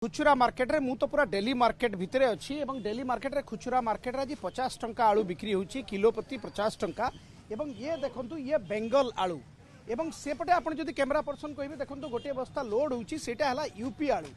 खुचुरा market रे मु तो पूरा डेली मार्केट भितरे अच्छी एवं डेली मार्केट रे खुचुरा मार्केट रे आज 50 टंका आलू बिक्री होची किलो प्रति 50 टंका एवं ये देखंतु ये बेंगल आलू एवं सेपटे आपण जदि कैमरा पर्सन कहबे देखंतु गोटे बस्ता लोड होची सेटा हला यूपी आलू।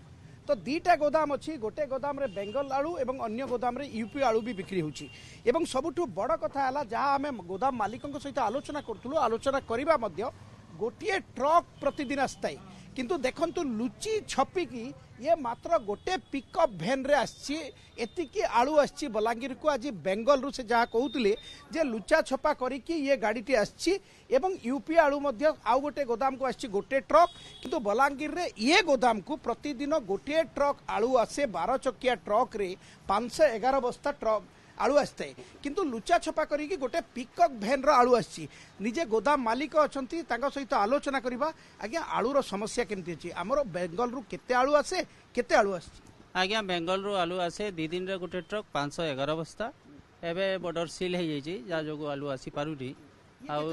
तो दीटा गोदाम अच्छी गोटे गोदाम रे बेंगल आलू एवं अन्य गोदाम रे यूपी आलू भी बिक्री होची एवं सबुठु बड़ कथा हला जहाँ आमे गोदाम मालिकଙ୍କ सहित आलोचना करथुलु आलोचना करिबा मध्य गोटे ट्रक प्रतिदिन आस्ताई किंतु देखंतु लुची छपी की ये मात्र गोटे पिकअप भैन रे आछि एतिकी आलू आछि बलांगीर को आज बेंगल रु से जहाँ कहते जे लुचा छपा करिकी ये गाड़ीटी आछि एवं यूपी आलू मध्य आउ गोटे गोदाम को आछि गोटे ट्रक किंतु बलांगीर रे ये गोदाम को प्रतिदिन गोटे ट्रक आलू आसे 12 चकिया ट्रक रे 511 बस्ता ट्रक आलू आसता है किंतु लुचा छपा करिकी गोटे पिकअप भैन आलू आछि निजे गोदाम मालिक अछंती तांका सहित आलोचना करिबा। आज्ञा आलूर समस्या केमती अछि हमर बेंगल रु केते आलू आसे केते आलू आछि? आज्ञा बेंगल रु आलू आसे 2 दिन रे गोटे ट्रक 511 बस्ता एबे बॉर्डर सील हे जाई जा जोगो आलू आसी पारुडी आउ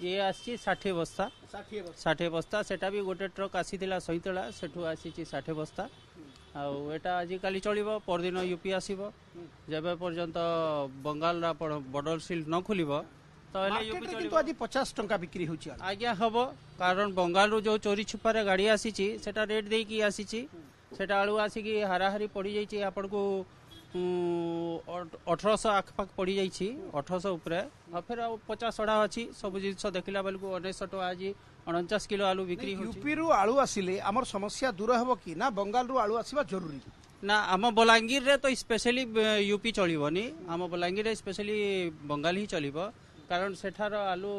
ये आसी 60 बस्ता 60 बस्ता सेटा भी गोटे ट्रक आसीतिला सहितला सेठु आसी 60 बस्ता आउ एटा आजिकाली चलिबो परदिन यूपी आसीबो जेबे पर्यंत बंगाल रा बॉर्डर सील न खुलिबो तो यूपी चलिबो। आज 50 टंका बिक्री होची आज्ञा हबो कारण बंगाल रो जो चोरी छुपारे गाड़ी आसीची सेटा रेट देई की आसीची सेटा आलू आसीकी हाराहारी पड़ी जाइची आपन को 1800 आखपाख पड़ी जाइची 1800 ऊपर आ फिर 50 अड़ा अछि सब जिंस देखिला बेल को 1900 टका आज 49 किलो आलू बिक्री होची। यूपी रु आलू आसिले हमर समस्या दूर हबो कि ना बंगाल रु आलू आसीबा जरूरी ना? आम बलांगीर रे तो स्पेशली यूपी चलिबनी आम बलांगीर रे स्पेशली बंगाल ही चलिबो कारण सेठार आलू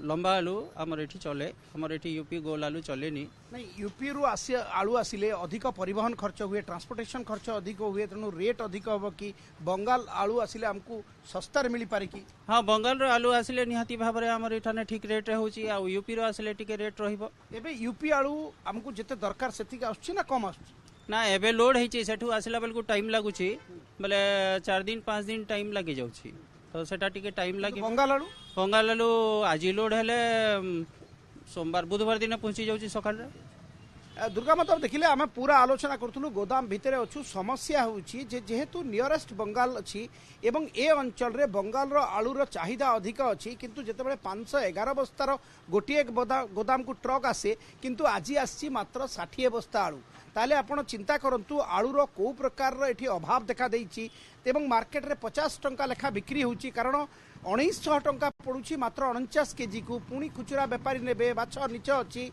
लंबा आलू हमर एठी चले हमर एठी यूपी गोल आलू चलेनी नहीं। यूपी रु आलू आसिले अधिक परिवहन खर्च हुए ट्रांसपोर्टेशन खर्च अधिक हुए तेणु रेट अधिक हम कि बंगाल आलू आसिले हमको सस्तार मिल पारे कि? हाँ बंगाल रो आलू आसिले निहाती भाव में हमर एठाने ठीक रेट होची आ यूपी रो आसिले टिके रेट रहिबो। एबे यूपी आलू हमको जते दरकार सेतिक आछी ना कम आछी? ना एबे लोड हेची सेठू आसिला बेल को टाइम लागुची बोले 4 दिन 5 दिन टाइम लागी जाउची तो सेटा टिके टाइम लागी। बंगाल आलू आज लोड हेले सोमवार बुधवार दिन पहुंची जाउची सकाळ रे। दुर्गा माता देखिले आम पूरा आलोचना करूँ गोदाम भितर अच्छु समस्या होची जेहेतु नियरेस्ट बंगाल अच्छी एवं ए अंचल रे बंगाल रो आलूर चाहिदा अधिक अच्छी किंतु जितेबाला 511 बस्तार गोटे गोदाम को ट्रक आसे किंतु आज आसी मात्र 60 बस्ता आलू ताले आपण चिंता करंतु आलूर को प्रकार एठी अभाव देखा देइची एवं मार्केट रे 50 टंका लेखा बिक्री होची कारण 1900 टंका पड़ुची मात्र 49 केजी को पुणी खुचुरा व्यापारी नेबे बाछ नीच अच्छी